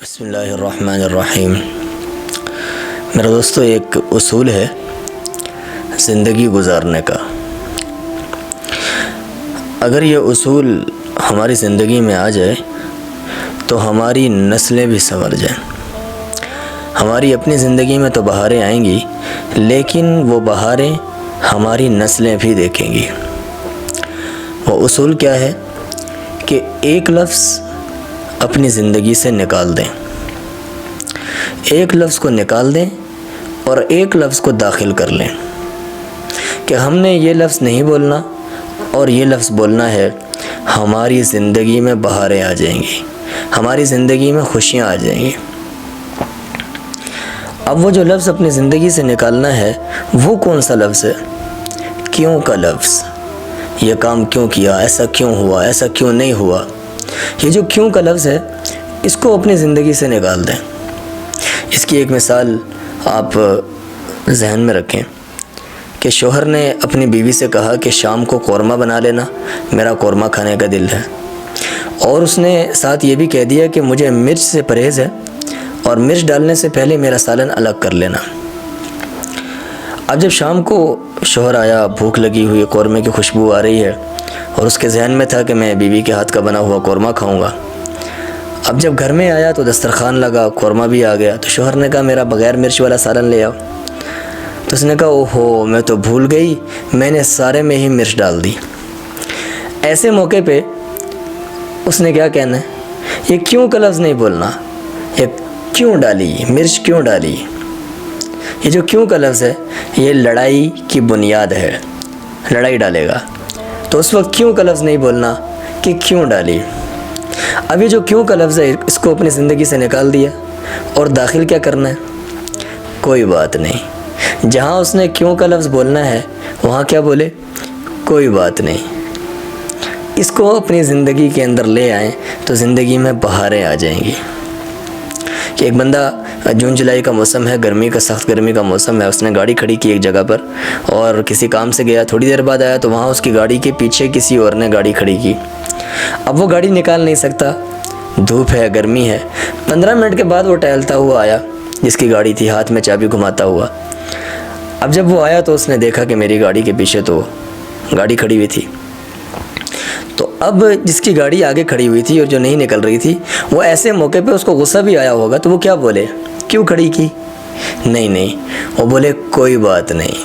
بسم اللہ الرحمن الرحیم۔ میرا دوستو، ایک اصول ہے زندگی گزارنے کا۔ اگر یہ اصول ہماری زندگی میں آ جائے تو ہماری نسلیں بھی سنور جائیں۔ ہماری اپنی زندگی میں تو بہاریں آئیں گی، لیکن وہ بہاریں ہماری نسلیں بھی دیکھیں گی۔ وہ اصول کیا ہے کہ ایک لفظ اپنی زندگی سے نکال دیں، ایک لفظ کو نکال دیں اور ایک لفظ کو داخل کر لیں کہ ہم نے یہ لفظ نہیں بولنا اور یہ لفظ بولنا ہے، ہماری زندگی میں بہاریں آ جائیں گی، ہماری زندگی میں خوشیاں آ جائیں گی۔ اب وہ جو لفظ اپنی زندگی سے نکالنا ہے وہ کون سا لفظ ہے؟ کیوں کا لفظ۔ یہ کام کیوں کیا، ایسا کیوں ہوا، ایسا کیوں نہیں ہوا۔ یہ جو کیوں کا لفظ ہے اس کو اپنی زندگی سے نکال دیں۔ اس کی ایک مثال آپ ذہن میں رکھیں کہ شوہر نے اپنی بیوی سے کہا کہ شام کو قورمہ بنا لینا، میرا قورمہ کھانے کا دل ہے، اور اس نے ساتھ یہ بھی کہہ دیا کہ مجھے مرچ سے پرہیز ہے اور مرچ ڈالنے سے پہلے میرا سالن الگ کر لینا۔ اب جب شام کو شوہر آیا، بھوک لگی ہوئی، قورمے کی خوشبو آ رہی ہے اور اس کے ذہن میں تھا کہ میں بیوی کے ہاتھ کا بنا ہوا قورمہ کھاؤں گا۔ اب جب گھر میں آیا تو دسترخوان لگا، قورمہ بھی آ گیا، تو شوہر نے کہا میرا بغیر مرچ والا سالن لے آؤ۔ تو اس نے کہا اوہو، میں تو بھول گئی، میں نے سارے میں ہی مرچ ڈال دی۔ ایسے موقع پہ اس نے کیا کہنا ہے؟ یہ کیوں کا لفظ نہیں بولنا، یہ کیوں ڈالی، مرچ کیوں ڈالی۔ یہ جو کیوں کا لفظ ہے یہ لڑائی کی بنیاد ہے، لڑائی ڈالے گا، تو اس وقت کیوں کا لفظ نہیں بولنا کہ کیوں ڈالی۔ اب یہ جو کیوں کا لفظ ہے اس کو اپنی زندگی سے نکال دیا اور داخل کیا کرنا ہے؟ کوئی بات نہیں۔ جہاں اس نے کیوں کا لفظ بولنا ہے وہاں کیا بولے؟ کوئی بات نہیں۔ اس کو اپنی زندگی کے اندر لے آئیں تو زندگی میں بہاریں آ جائیں گی۔ کہ ایک بندہ، جون جولائی کا موسم ہے، گرمی کا، سخت گرمی کا موسم ہے، اس نے گاڑی کھڑی کی ایک جگہ پر اور کسی کام سے گیا، تھوڑی دیر بعد آیا تو وہاں اس کی گاڑی کے پیچھے کسی اور نے گاڑی کھڑی کی۔ اب وہ گاڑی نکال نہیں سکتا، دھوپ ہے، گرمی ہے۔ 15 منٹ کے بعد وہ ٹہلتا ہوا آیا، جس کی گاڑی تھی، ہاتھ میں چابی گھماتا ہوا۔ اب جب وہ آیا تو اس نے دیکھا کہ میری گاڑی کے پیچھے تو گاڑی کھڑی ہوئی تھی۔ تو اب جس کی گاڑی آگے کھڑی ہوئی تھی اور جو نہیں نکل رہی تھی، وہ ایسے موقع پہ اس کو غصہ بھی آیا ہوگا، تو وہ کیا بولے؟ کیوں کھڑی کی؟ نہیں، وہ بولے کوئی بات نہیں،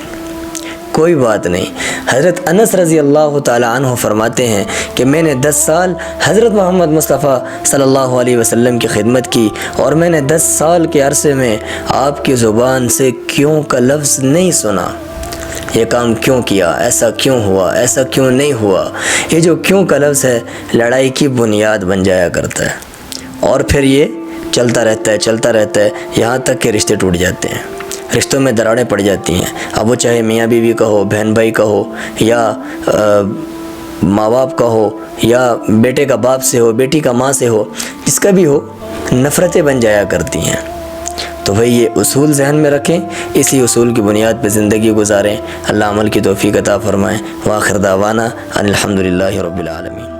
کوئی بات نہیں۔ حضرت انس رضی اللہ تعالی عنہ فرماتے ہیں کہ میں نے 10 سال حضرت محمد مصطفیٰ صلی اللہ علیہ وسلم کی خدمت کی اور میں نے 10 سال کے عرصے میں آپ کی زبان سے کیوں کا لفظ نہیں سنا۔ یہ کام کیوں کیا، ایسا کیوں ہوا، ایسا کیوں نہیں ہوا۔ یہ جو کیوں کا لفظ ہے لڑائی کی بنیاد بن جایا کرتا ہے، اور پھر یہ چلتا رہتا ہے یہاں تک کہ رشتے ٹوٹ جاتے ہیں، رشتوں میں دراڑیں پڑ جاتی ہیں۔ اب وہ چاہے میاں بیوی کا ہو، بہن بھائی کا ہو، یا ماں باپ کا ہو، یا بیٹے کا باپ سے ہو، بیٹی کا ماں سے ہو، جس کا بھی ہو، نفرتیں بن جایا کرتی ہیں۔ تو بھئی یہ اصول ذہن میں رکھیں، اسی اصول کی بنیاد پہ زندگی گزاریں۔ اللہ عمل کی توفیق عطا فرمائیں۔ وآخر دعوانا ان الحمدللہ رب العالمین۔